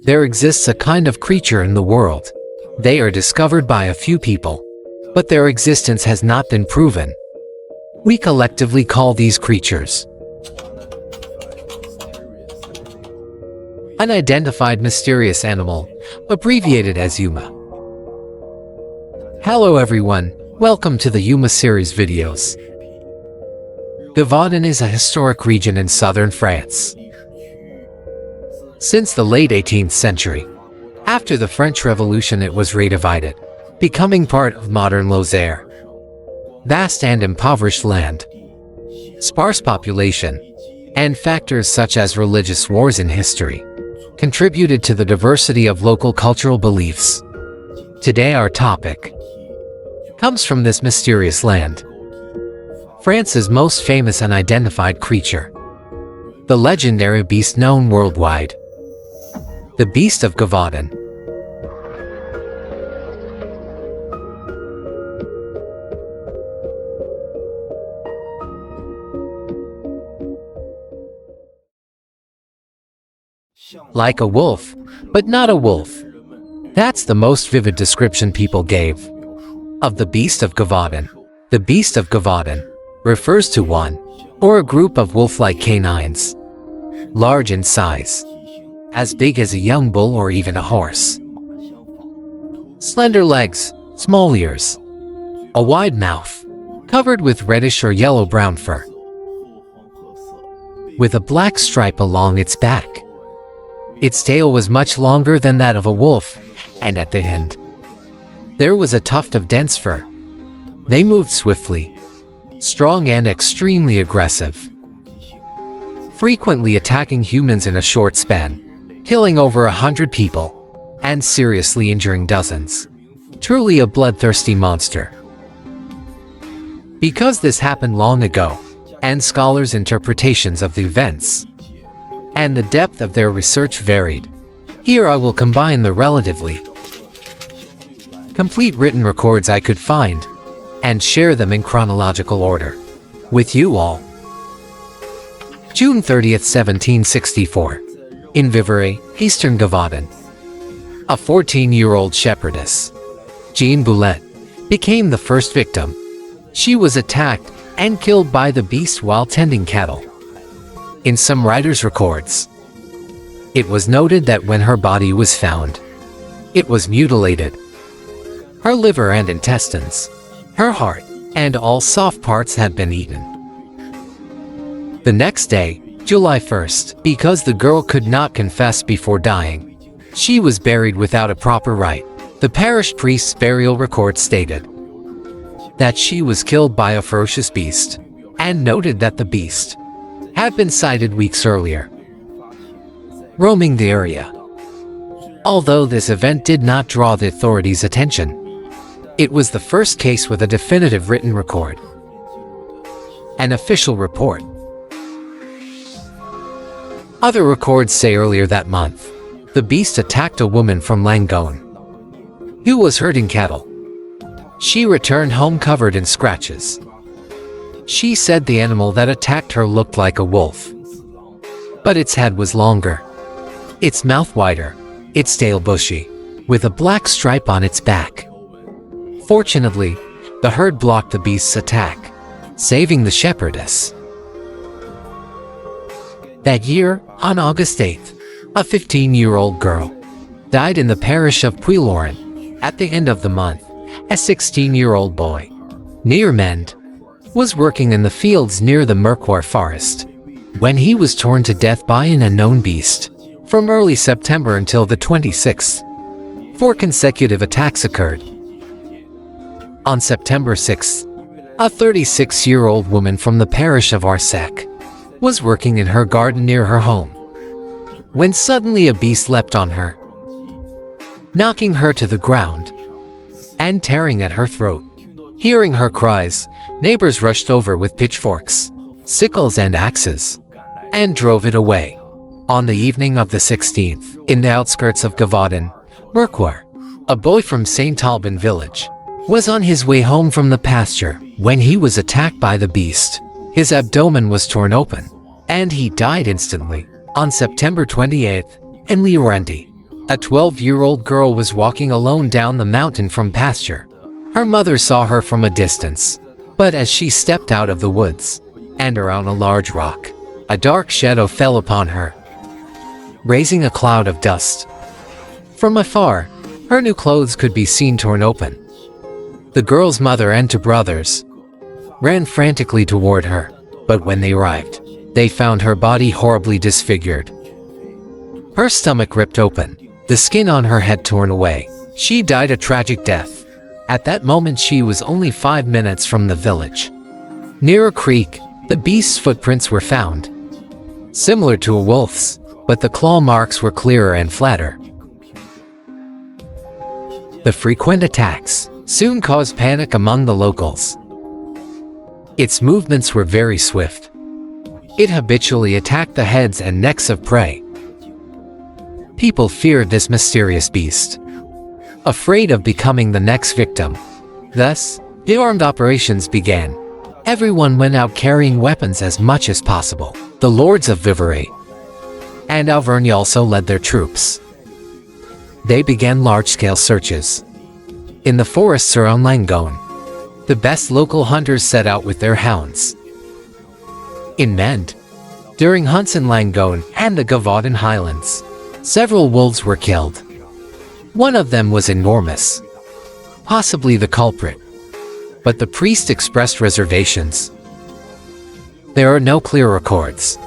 There exists a kind of creature in the world. They are discovered by a few people, but their existence has not been proven. We collectively call these creatures unidentified mysterious animal, abbreviated as Yuma. Hello everyone, welcome to the Yuma series videos. Gevaudan is a historic region in southern France. Since the late 18th century, after the French Revolution, it was redivided, becoming part of modern Lozère. Vast and impoverished land, sparse population, and factors such as religious wars in history contributed to the diversity of local cultural beliefs. Today our topic comes from this mysterious land, France's most famous unidentified creature, the legendary beast known worldwide, the Beast of Gévaudan. Like a wolf, but not a wolf. That's the most vivid description people gave of the Beast of Gévaudan. The Beast of Gévaudan refers to one or a group of wolf-like canines, large in size, as big as a young bull or even a horse. Slender legs, small ears, a wide mouth, covered with reddish or yellow-brown fur, with a black stripe along its back. Its tail was much longer than that of a wolf, and at the end, there was a tuft of dense fur. They moved swiftly, strong and extremely aggressive, frequently attacking humans in a short span, killing over 100 people, and seriously injuring dozens. Truly a bloodthirsty monster. Because this happened long ago, and scholars' interpretations of the events and the depth of their research varied, here I will combine the relatively complete written records I could find and share them in chronological order with you all. June 30th, 1764. In Vivarais, eastern Gevaudan, a 14-year-old shepherdess, Jean Boulet, became the first victim. She was attacked and killed by the beast while tending cattle. In some writers' records, it was noted that when her body was found, it was mutilated. Her liver and intestines, her heart, and all soft parts had been eaten. The next day, July 1st, because the girl could not confess before dying, she was buried without a proper rite. The parish priest's burial record stated that she was killed by a ferocious beast, and noted that the beast had been sighted weeks earlier, roaming the area. Although this event did not draw the authorities' attention, it was the first case with a definitive written record, an official report. Other records say earlier that month, the beast attacked a woman from Langon who was herding cattle. She returned home covered in scratches. She said the animal that attacked her looked like a wolf, but its head was longer, its mouth wider, its tail bushy, with a black stripe on its back. Fortunately, the herd blocked the beast's attack, saving the shepherdess. That year, on August 8th, a 15-year-old girl died in the parish of Puy-Lauren. At the end of the month, a 16-year-old boy, near Mende, was working in the fields near the Mercoeur forest when he was torn to death by an unknown beast. From early September until the 26th, 4 consecutive attacks occurred. On September 6th, a 36-year-old woman from the parish of Arsec was working in her garden near her home when suddenly a beast leapt on her, knocking her to the ground and tearing at her throat. Hearing her cries, neighbors rushed over with pitchforks, sickles and axes, and drove it away. On the evening of the 16th, in the outskirts of Gevaudan, Mercoeur, a boy from Saint Alban village, was on his way home from the pasture when he was attacked by the beast. His abdomen was torn open, and he died instantly. On September 28th, in Laurenti, A 12-year-old girl was walking alone down the mountain from pasture. Her mother saw her from a distance, but as she stepped out of the woods and around a large rock, a dark shadow fell upon her, raising a cloud of dust. From afar, her new clothes could be seen torn open. The girl's mother and two brothers ran frantically toward her, but when they arrived, they found her body horribly disfigured. Her stomach ripped open, the skin on her head torn away. She died a tragic death. At that moment she was only 5 minutes from the village. Near a creek, the beast's footprints were found, similar to a wolf's, but the claw marks were clearer and flatter. The frequent attacks soon caused panic among the locals. Its movements were very swift. It habitually attacked the heads and necks of prey. People feared this mysterious beast, afraid of becoming the next victim. Thus, the armed operations began. Everyone went out carrying weapons as much as possible. The lords of Vivarais and Auvergne also led their troops. They began large-scale searches in the forests around Langon. The best local hunters set out with their hounds. In Mende, during hunts in Langon and the Gevaudan highlands, several wolves were killed. One of them was enormous, possibly the culprit, but the priest expressed reservations. There are no clear records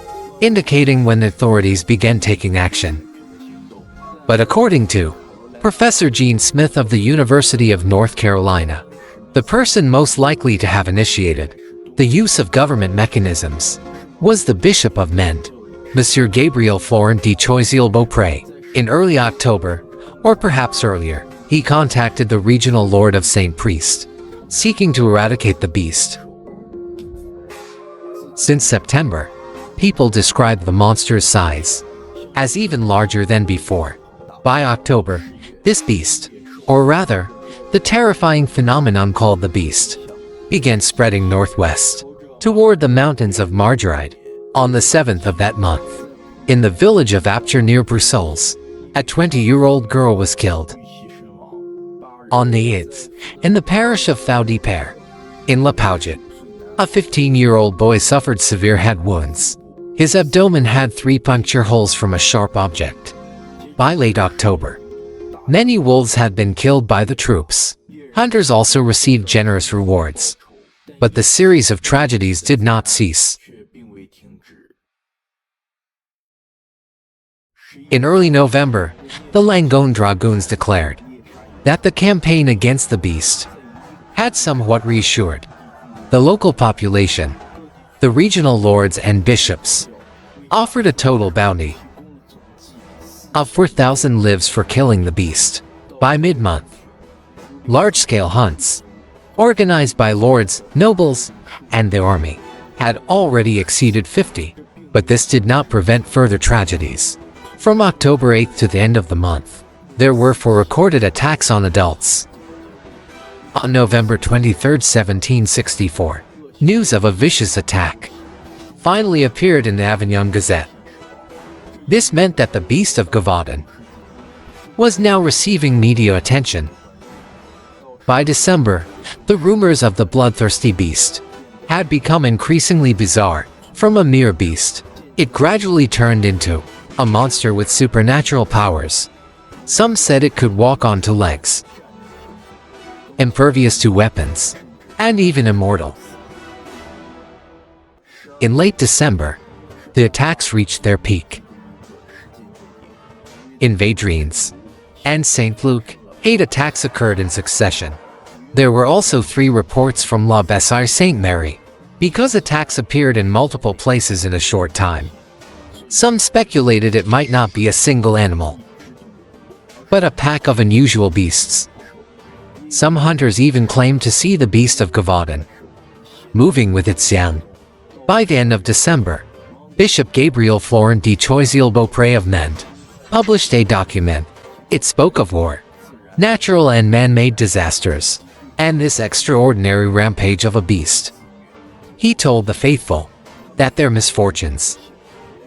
indicating when the authorities began taking action. But according to Professor Gene Smith of the University of North Carolina, the person most likely to have initiated the use of government mechanisms was the Bishop of Mende, Monsieur Gabriel Florent de Choiseul-Beaupré. In early October, or perhaps earlier, he contacted the regional lord of St. Priest, seeking to eradicate the beast. Since September, people described the monster's size as even larger than before. By October, this beast, or rather, the terrifying phenomenon called the beast, began spreading northwest toward the mountains of Margeride. On the 7th of that month, in the village of Apcher near Brussels, a 20-year-old girl was killed. On the 8th, in the parish of Thou-de-Père, in La Pouget, a 15-year-old boy suffered severe head wounds. His abdomen had 3 puncture holes from a sharp object. By late October, many wolves had been killed by the troops. Hunters also received generous rewards. But the series of tragedies did not cease. In early November, the Langon Dragoons declared that the campaign against the beast had somewhat reassured the local population. The regional lords and bishops offered a total bounty of 4,000 lives for killing the beast. By mid-month, large-scale hunts, organized by lords, nobles, and the army, had already exceeded 50, but this did not prevent further tragedies. From October 8th to the end of the month, there were 4 recorded attacks on adults. On November 23, 1764, news of a vicious attack finally appeared in the Avignon Gazette. This meant that the Beast of Gévaudan was now receiving media attention. By December, the rumors of the bloodthirsty beast had become increasingly bizarre. From a mere beast, it gradually turned into a monster with supernatural powers. Some said it could walk on 2 legs, impervious to weapons, and even immortal. In late December, the attacks reached their peak. In Vadrines and St. Luc, 8 attacks occurred in succession. There were also 3 reports from La Bessire Sainte Marie, because attacks appeared in multiple places in a short time. Some speculated it might not be a single animal, but a pack of unusual beasts. Some hunters even claimed to see the Beast of Gévaudan moving with its young. By the end of December, Bishop Gabriel Florent de Choiseul-Beaupré of Mende published a document. It spoke of war, natural and man-made disasters, and this extraordinary rampage of a beast. He told the faithful that their misfortunes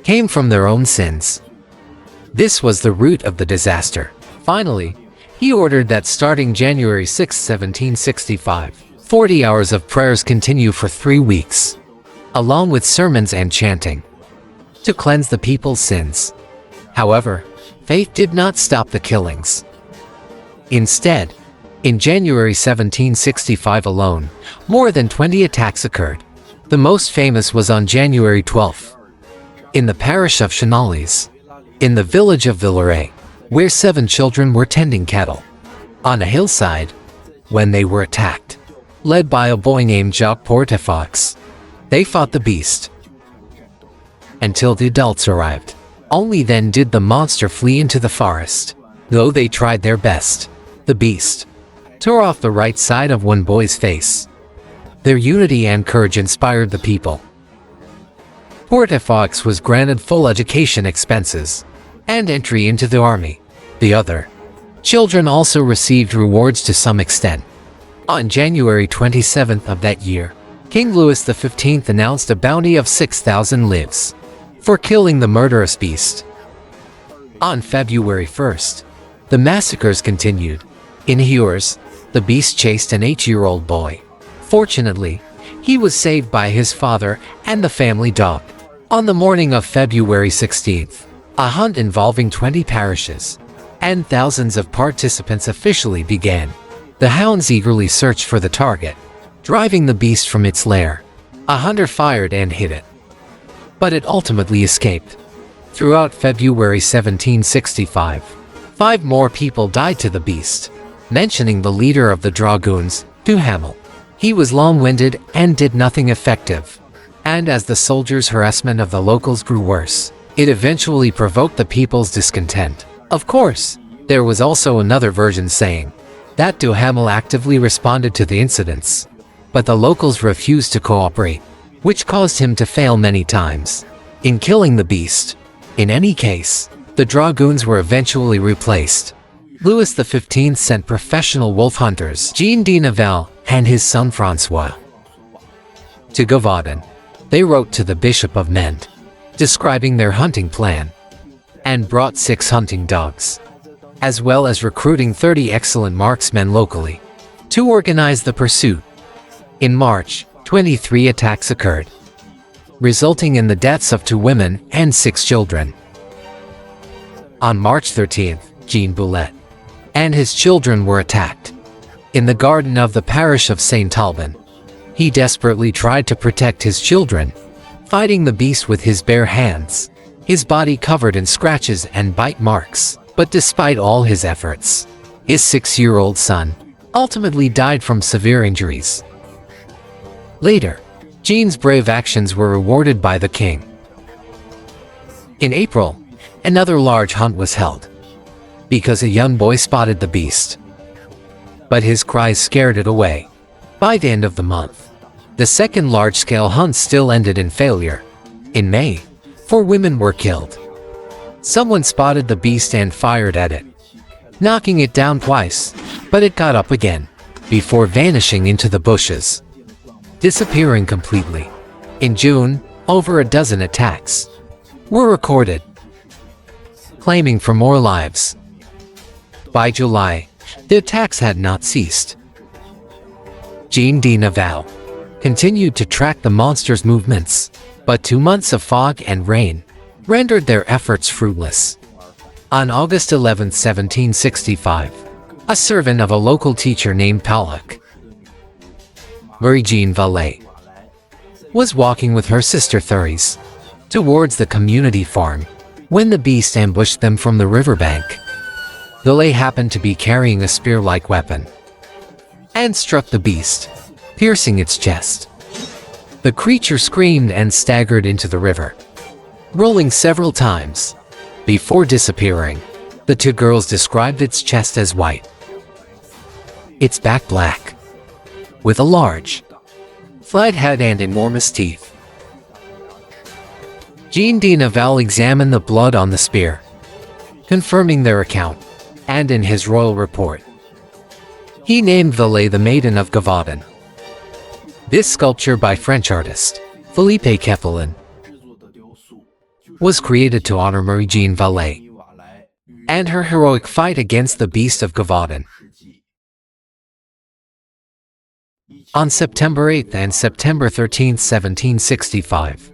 came from their own sins. This was the root of the disaster. Finally, he ordered that starting January 6, 1765, 40 hours of prayers continue for 3 weeks, along with sermons and chanting, to cleanse the people's sins. However, faith did not stop the killings. Instead, in January 1765 alone, more than 20 attacks occurred. The most famous was on January 12, in the parish of Chenalles, in the village of Villeray, where 7 children were tending cattle on a hillside when they were attacked. Led by a boy named Jacques Portefaix, they fought the beast until the adults arrived. Only then did the monster flee into the forest. Though they tried their best, the beast tore off the right side of one boy's face. Their unity and courage inspired the people. Portefaix was granted full education expenses and entry into the army. The other children also received rewards to some extent. On January 27th of that year, King Louis XV announced a bounty of 6,000 livres for killing the murderous beast. On February 1st, the massacres continued. In Hures, the beast chased an 8-year-old boy. Fortunately, he was saved by his father and the family dog. On the morning of February 16th, a hunt involving 20 parishes and thousands of participants officially began. The hounds eagerly searched for the target, driving the beast from its lair. A hunter fired and hit it, but it ultimately escaped. Throughout February 1765, 5 more people died to the beast, mentioning the leader of the dragoons, Duhamel. He was long-winded and did nothing effective, and as the soldiers' harassment of the locals grew worse, it eventually provoked the people's discontent. Of course, there was also another version saying that Duhamel actively responded to the incidents, but the locals refused to cooperate, which caused him to fail many times in killing the beast. In any case, the dragoons were eventually replaced. Louis XV sent professional wolf hunters, Jean de Navarre and his son François, to Gevaudan. They wrote to the Bishop of Nantes, describing their hunting plan, and brought 6 hunting dogs, as well as recruiting 30 excellent marksmen locally to organize the pursuit. In March, 23 attacks occurred, resulting in the deaths of 2 women and 6 children. On March 13th, Jean Boulet and his children were attacked in the garden of the parish of Saint Alban. He desperately tried to protect his children, fighting the beast with his bare hands, his body covered in scratches and bite marks. But despite all his efforts, his 6-year-old son ultimately died from severe injuries. Later, Jean's brave actions were rewarded by the king. In April, another large hunt was held, because a young boy spotted the beast, but his cries scared it away. By the end of the month, the second large-scale hunt still ended in failure. In May, 4 women were killed. Someone spotted the beast and fired at it, knocking it down twice, but it got up again, before vanishing into the bushes, disappearing completely. In June, over a dozen attacks were recorded, claiming for more lives. By July, the attacks had not ceased. Jean de Navarre continued to track the monster's movements, but 2 months of fog and rain rendered their efforts fruitless. On August 11, 1765, a servant of a local teacher named Paulic, Marie-Jeanne Vallée, was walking with her sister Therese towards the community farm when the beast ambushed them from the riverbank. Vallée happened to be carrying a spear-like weapon and struck the beast, piercing its chest. The creature screamed and staggered into the river, rolling several times before disappearing. The 2 girls described its chest as white, its back black, with a large, flat head and enormous teeth. Jean de Navarre examined the blood on the spear, confirming their account, and in his royal report, he named Vallée the Maiden of Gevaudan. This sculpture by French artist Philippe Capelin was created to honor Marie-Jeanne Vallée. and her heroic fight against the Beast of Gévaudan. On September 8 and September 13, 1765,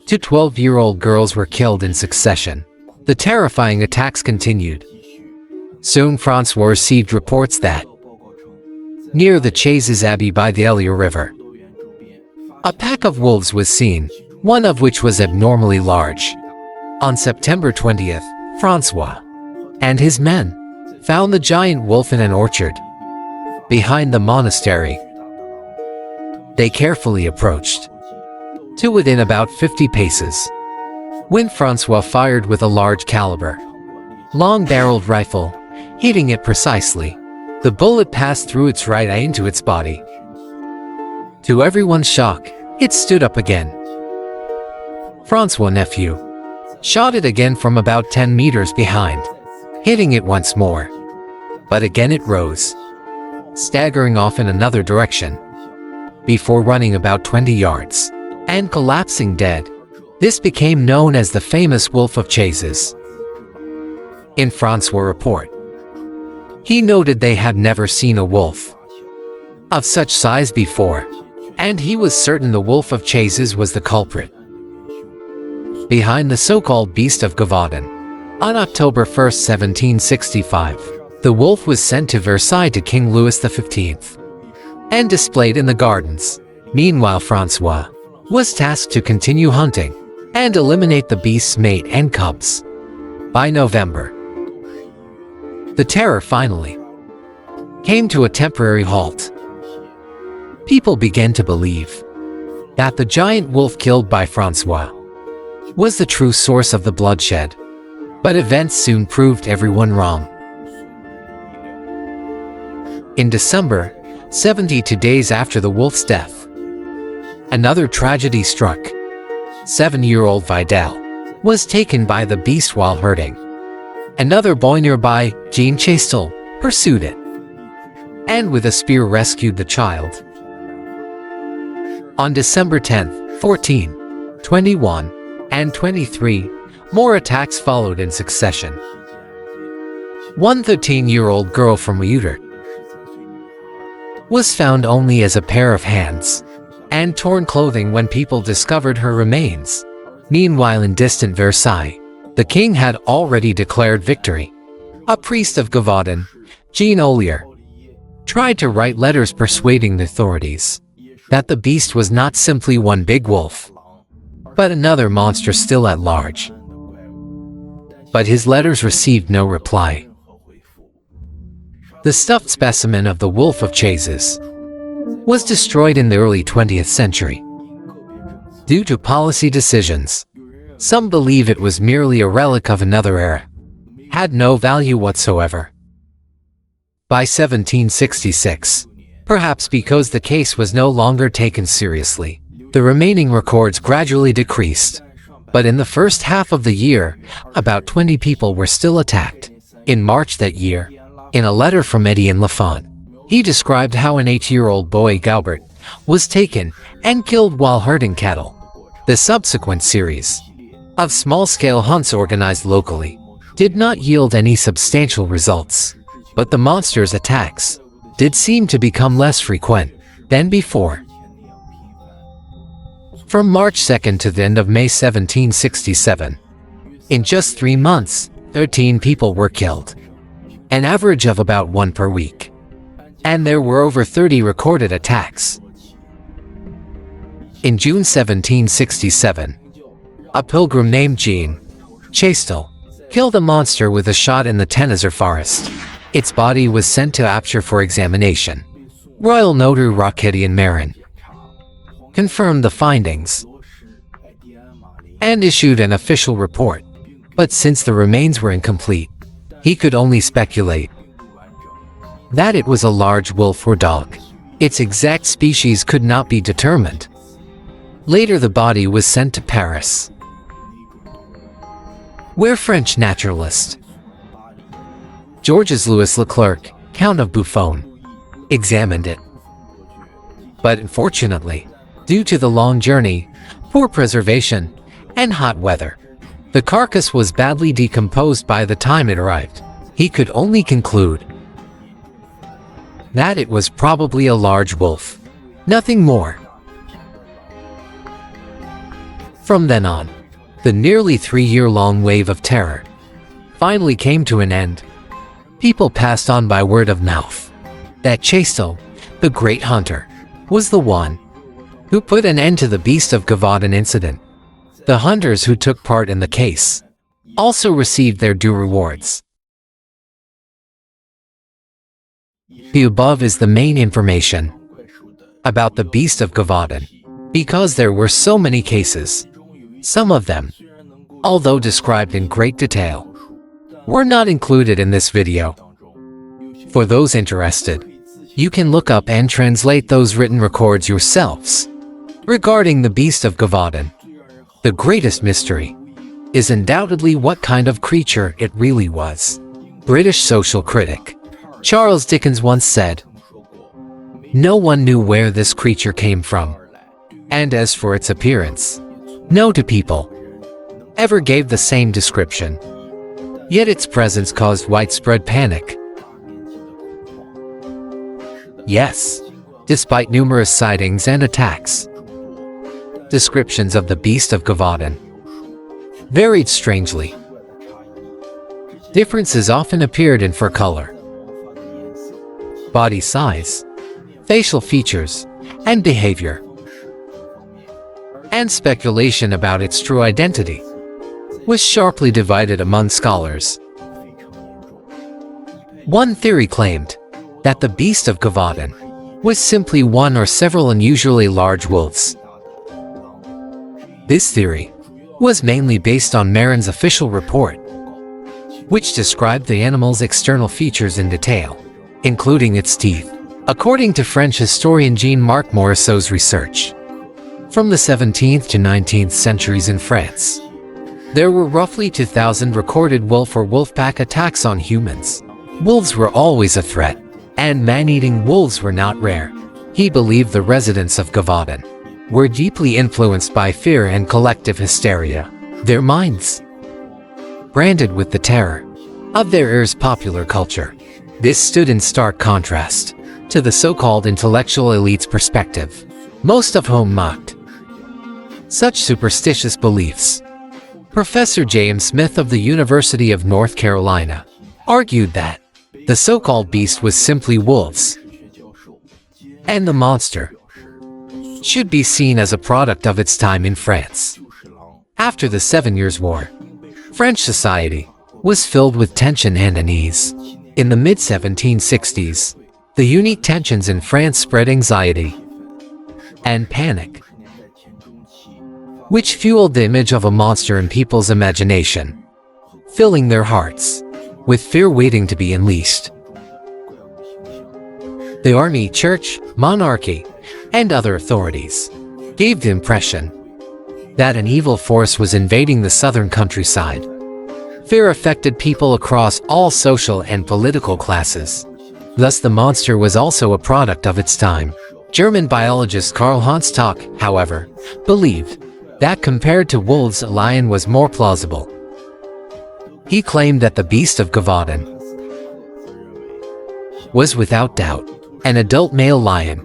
two 12-year-old girls were killed in succession. The terrifying attacks continued. Soon Francois received reports that, near the Chases Abbey by the Elia River, a pack of wolves was seen, one of which was abnormally large. On September 20th, Francois and his men found the giant wolf in an orchard behind the monastery. They carefully approached to within about 50 paces, when Francois fired with a large caliber, long-barreled rifle, hitting it precisely. The bullet passed through its right eye into its body. To everyone's shock, it stood up again. Francois' nephew shot it again from about 10 meters behind, hitting it once more. But again it rose, staggering off in another direction, before running about 20 yards and collapsing dead. This became known as the famous Wolf of Chases. In Francois' report, he noted they had never seen a wolf of such size before, and he was certain the Wolf of Chases was the culprit behind the so-called Beast of Gévaudan. On October 1, 1765, the wolf was sent to Versailles to King Louis XV and displayed in the gardens. Meanwhile, Francois was tasked to continue hunting and eliminate the beast's mate and cubs. By November, the terror finally came to a temporary halt. People began to believe that the giant wolf killed by Francois was the true source of the bloodshed, but events soon proved everyone wrong. In December, 72 days after the wolf's death, another tragedy struck. 7-year-old Vidal was taken by the beast while herding. Another boy nearby, Jean Chastel, pursued it, and with a spear rescued the child. On December 10, 14, 21, and 23, more attacks followed in succession. One 13-year-old girl from Utrecht was found only as a pair of hands and torn clothing when people discovered her remains. Meanwhile, in distant Versailles, the king had already declared victory. A priest of Gevaudan, Jean Ollier, tried to write letters persuading the authorities that the beast was not simply one big wolf, but another monster still at large. But his letters received no reply. The stuffed specimen of the Wolf of Chases was destroyed in the early 20th century. Due to policy decisions, some believe it was merely a relic of another era, had no value whatsoever. By 1766, perhaps because the case was no longer taken seriously, the remaining records gradually decreased. But in the first half of the year, about 20 people were still attacked. In March that year, in a letter from Étienne Lafont, he described how an 8-year-old boy, Gaubert, was taken and killed while herding cattle. The subsequent series of small-scale hunts organized locally did not yield any substantial results, but the monster's attacks did seem to become less frequent than before. From March 2 to the end of May 1767, in just 3 months, 13 people were killed, an average of about 1 per week, and there were over 30 recorded attacks. In June 1767, a pilgrim named Jean Chastel killed a monster with a shot in the Tenazur forest. Its body was sent to Apshire for examination. Royal Notary Roquetian Marin confirmed the findings and issued an official report, but since the remains were incomplete, he could only speculate that it was a large wolf or dog. Its exact species could not be determined. Later the body was sent to Paris, where French naturalist Georges Louis Leclerc, Count of Buffon, examined it. But unfortunately, due to the long journey, poor preservation, and hot weather, the carcass was badly decomposed by the time it arrived. he could only conclude that it was probably a large wolf, nothing more. From then on, the nearly 3-year-long wave of terror finally came to an end. People passed on by word of mouth that Chastel, the great hunter, was the one who put an end to the Beast of Gévaudan incident. The hunters who took part in the case also received their due rewards. The above is the main information about the Beast of Gévaudan, because there were so many cases. Some of them, although described in great detail, were not included in this video. For those interested, you can look up and translate those written records yourselves. Regarding the Beast of Gévaudan, the greatest mystery is undoubtedly what kind of creature it really was. British social critic Charles Dickens once said, "No one knew where this creature came from, and as for its appearance, no two people ever gave the same description. Yet its presence caused widespread panic." Yes, despite numerous sightings and attacks, descriptions of the Beast of Gévaudan varied strangely. Differences often appeared in fur color, body size, facial features, and behavior. And speculation about its true identity was sharply divided among scholars. One theory claimed that the Beast of Gévaudan was simply one or several unusually large wolves. This theory was mainly based on Marin's official report, which described the animal's external features in detail, including its teeth. According to French historian Jean-Marc Morisot's research, from the 17th to 19th centuries in France, there were roughly 2,000 recorded wolf or wolf-pack attacks on humans. Wolves were always a threat, and man-eating wolves were not rare. He believed the residents of Gevaudan were deeply influenced by fear and collective hysteria, their minds branded with the terror of their era's popular culture. This stood in stark contrast to the so-called intellectual elite's perspective, most of whom mocked such superstitious beliefs. Professor J.M. Smith of the University of North Carolina argued that the so-called beast was simply wolves, and the monster should be seen as a product of its time in France. After the 7 Years' War, French society was filled with tension and unease. In the mid-1760s, the unique tensions in France spread anxiety and panic, which fueled the image of a monster in people's imagination, filling their hearts with fear waiting to be unleashed. The army, church, monarchy, and other authorities gave the impression that an evil force was invading the southern countryside. Fear affected people across all social and political classes. Thus, the monster was also a product of its time. German biologist Karl Hans Tock, however, believed that compared to wolves, a lion was more plausible. He claimed that the Beast of Gévaudan was without doubt an adult male lion.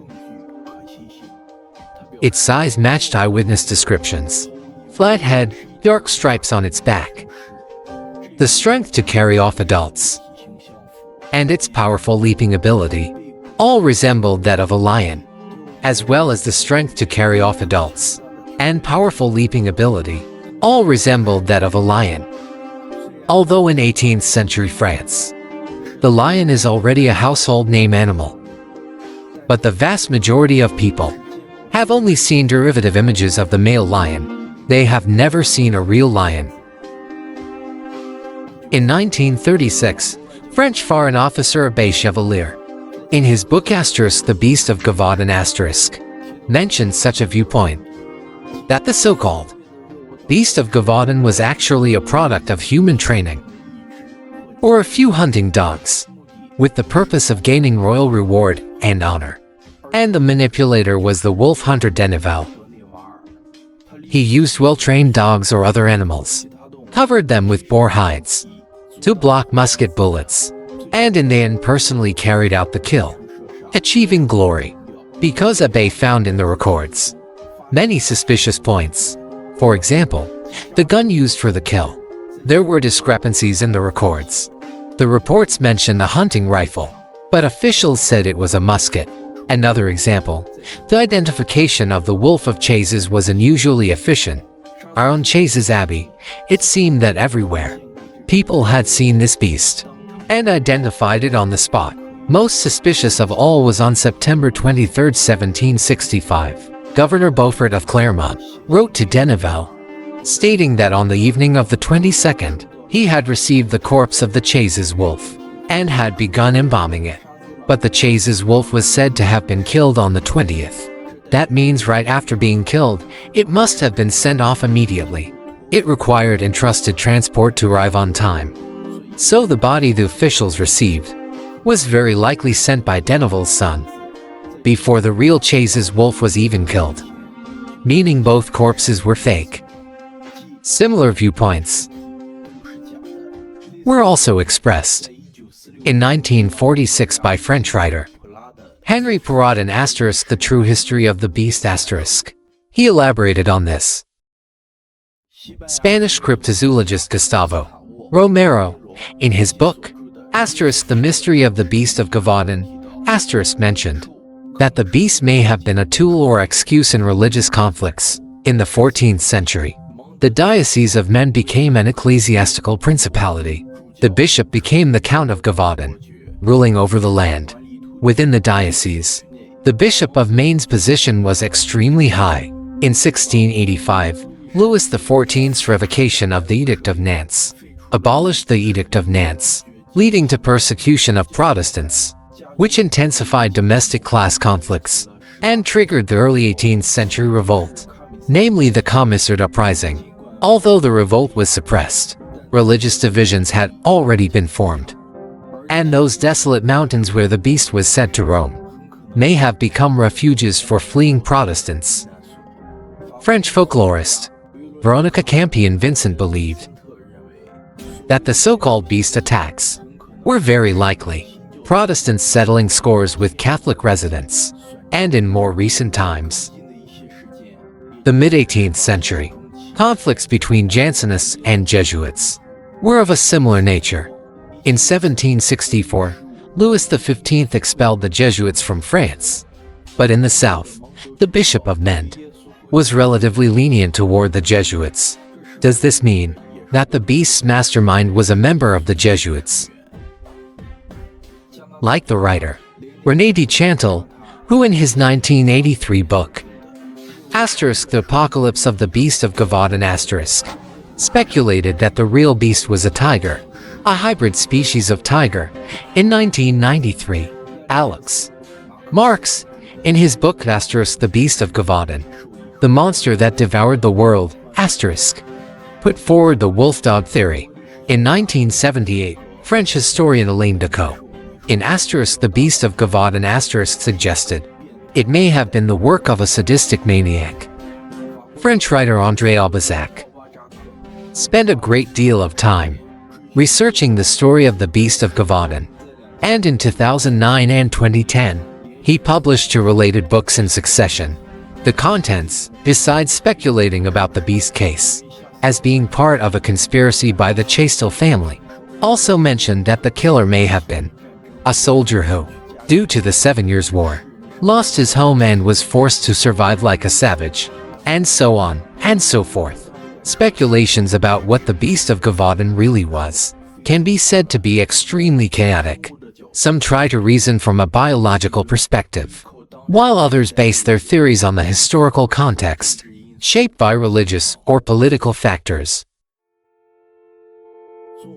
Its size matched eyewitness descriptions: flat head, dark stripes on its back, the strength to carry off adults, and its powerful leaping ability all resembled that of a lion, as well as the strength to carry off adults and powerful leaping ability all resembled that of a lion. Although in 18th century France, the lion is already a household name animal, but the vast majority of people have only seen derivative images of the male lion. They have never seen a real lion. In 1936, French foreign officer Abbé Chevalier, in his book The Beast of Gévaudan*, mentioned such a viewpoint, that the so-called Beast of Gévaudan was actually a product of human training, or a few hunting dogs, with the purpose of gaining royal reward and honor. And the manipulator was the wolf hunter Deneville. He used well-trained dogs or other animals, covered them with boar hides, to block musket bullets, and in the end personally carried out the kill, achieving glory, because Abe found in the records many suspicious points. For example, the gun used for the kill. There were discrepancies in the records. The reports mentioned a hunting rifle, but officials said it was a musket. Another example, the identification of the Wolf of Chases was unusually efficient. Around Chases Abbey, it seemed that everywhere, people had seen this beast and identified it on the spot. Most suspicious of all was on September 23, 1765. Governor Beaufort of Clermont wrote to Deneville, stating that on the evening of the 22nd, he had received the corpse of the Chases wolf and had begun embalming it. But the Chases wolf was said to have been killed on the 20th. That means right after being killed, it must have been sent off immediately. It required entrusted transport to arrive on time. So the body the officials received was very likely sent by Deneville's son before the real Chases wolf was even killed, meaning both corpses were fake. Similar viewpoints were also expressed in 1946 by French writer Henry Perrault in ** The True History of the Beast *. He elaborated on this. Spanish cryptozoologist Gustavo Romero, in his book ** The Mystery of the Beast of Gévaudan *, mentioned that the beast may have been a tool or excuse in religious conflicts. In the 14th century, the Diocese of Mende became an ecclesiastical principality. The bishop became the Count of Gevaudan, ruling over the land. Within the diocese, the Bishop of Maine's position was extremely high. In 1685, Louis XIV's revocation of the Edict of Nantes abolished the Edict of Nantes, leading to persecution of Protestants, which intensified domestic class conflicts and triggered the early 18th century revolt, namely the Commissariat uprising. Although the revolt was suppressed, religious divisions had already been formed, and those desolate mountains where the beast was said to roam may have become refuges for fleeing Protestants. French folklorist Veronica Campion-Vincent believed that the so-called beast attacks were very likely Protestants settling scores with Catholic residents, and in more recent times, the mid-18th century, conflicts between Jansenists and Jesuits were of a similar nature. In 1764, Louis XV expelled the Jesuits from France, but in the south, the Bishop of Mende was relatively lenient toward the Jesuits. Does this mean that the beast's mastermind was a member of the Jesuits? Like the writer René de Chantal, who in his 1983 book *The Apocalypse of the Beast of Gévaudan* speculated that the real beast was a tiger, a hybrid species of tiger. In 1993, Alex Marx, in his book *The Beast of Gévaudan*, the monster that devoured the world, put forward the wolf-dog theory. In 1978, French historian Alain Decaux, in *The Beast of Gévaudan* suggested it may have been the work of a sadistic maniac. French writer André Aubizac spent a great deal of time researching the story of the Beast of Gévaudan, and in 2009 and 2010, he published two related books in succession. The contents, besides speculating about the beast case as being part of a conspiracy by the Chastel family, also mentioned that the killer may have been a soldier who, due to the 7 Years' War, lost his home and was forced to survive like a savage, and so on and so forth. Speculations about what the Beast of Gévaudan really was can be said to be extremely chaotic. Some try to reason from a biological perspective, while others base their theories on the historical context, shaped by religious or political factors.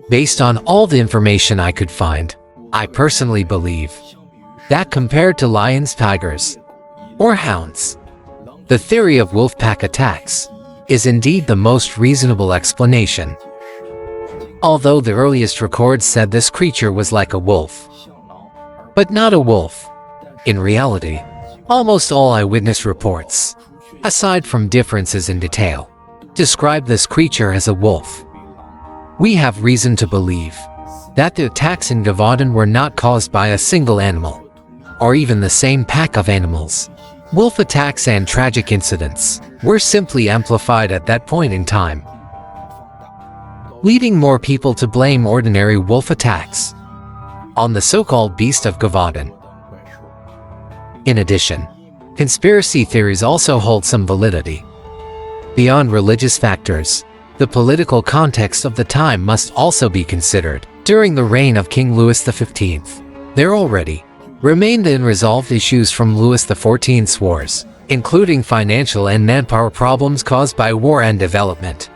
Based on all the information I could find, I personally believe that compared to lions, tigers, or hounds, the theory of wolf pack attacks is indeed the most reasonable explanation. Although the earliest records said this creature was like a wolf, but not a wolf. In reality, almost all eyewitness reports, aside from differences in detail, describe this creature as a wolf. We have reason to believe that the attacks in Gevaudan were not caused by a single animal, or even the same pack of animals. Wolf attacks and tragic incidents were simply amplified at that point in time, leading more people to blame ordinary wolf attacks on the so-called Beast of Gévaudan. In addition, conspiracy theories also hold some validity. Beyond religious factors, the political context of the time must also be considered. During the reign of King Louis XV, there already remained unresolved issues from Louis XIV's wars, including financial and manpower problems caused by war and development,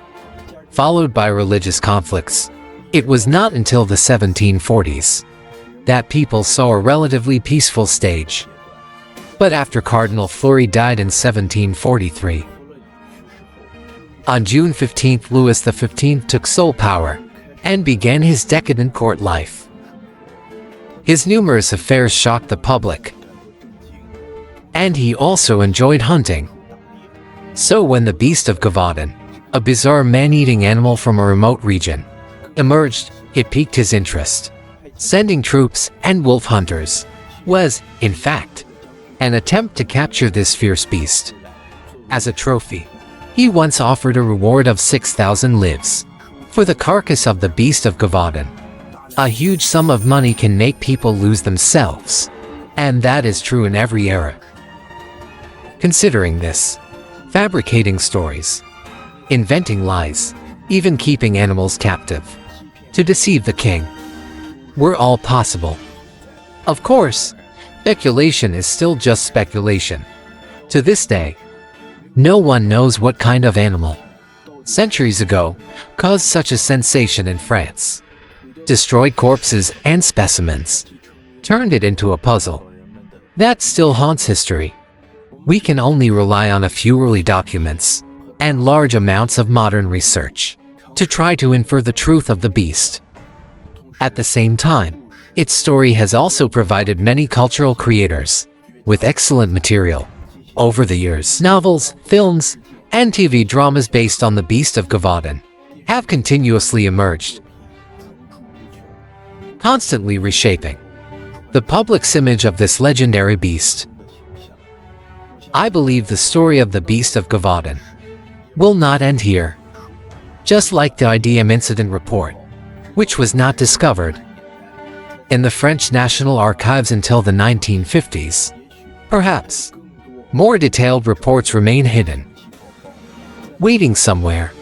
followed by religious conflicts. It was not until the 1740s that people saw a relatively peaceful stage. But after Cardinal Fleury died in 1743, on June 15, Louis XV took sole power and began his decadent court life. His numerous affairs shocked the public, and he also enjoyed hunting. So when the Beast of Gévaudan, a bizarre man-eating animal from a remote region, emerged, it piqued his interest. Sending troops and wolf hunters was, in fact, an attempt to capture this fierce beast. As a trophy, he once offered a reward of 6,000 lives for the carcass of the Beast of Gévaudan. A huge sum of money can make people lose themselves, and that is true in every era. Considering this, fabricating stories, inventing lies, even keeping animals captive to deceive the king were all possible. Of course, speculation is still just speculation. To this day, no one knows what kind of animal, centuries ago, caused such a sensation in France, destroyed corpses and specimens, turned it into a puzzle that still haunts history. We can only rely on a few early documents and large amounts of modern research to try to infer the truth of the beast. At the same time, its story has also provided many cultural creators with excellent material. Over the years, novels, films, and TV dramas based on the Beast of Gévaudan have continuously emerged, constantly reshaping the public's image of this legendary beast. I believe the story of the Beast of Gévaudan will not end here. Just like the IDM incident report, which was not discovered in the French National Archives until the 1950s, perhaps more detailed reports remain hidden, waiting somewhere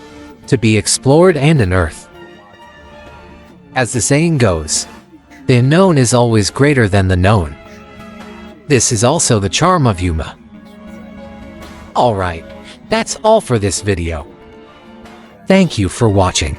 to be explored and unearthed. As the saying goes, the unknown is always greater than the known. This is also the charm of Yuma. Alright, that's all for this video. Thank you for watching.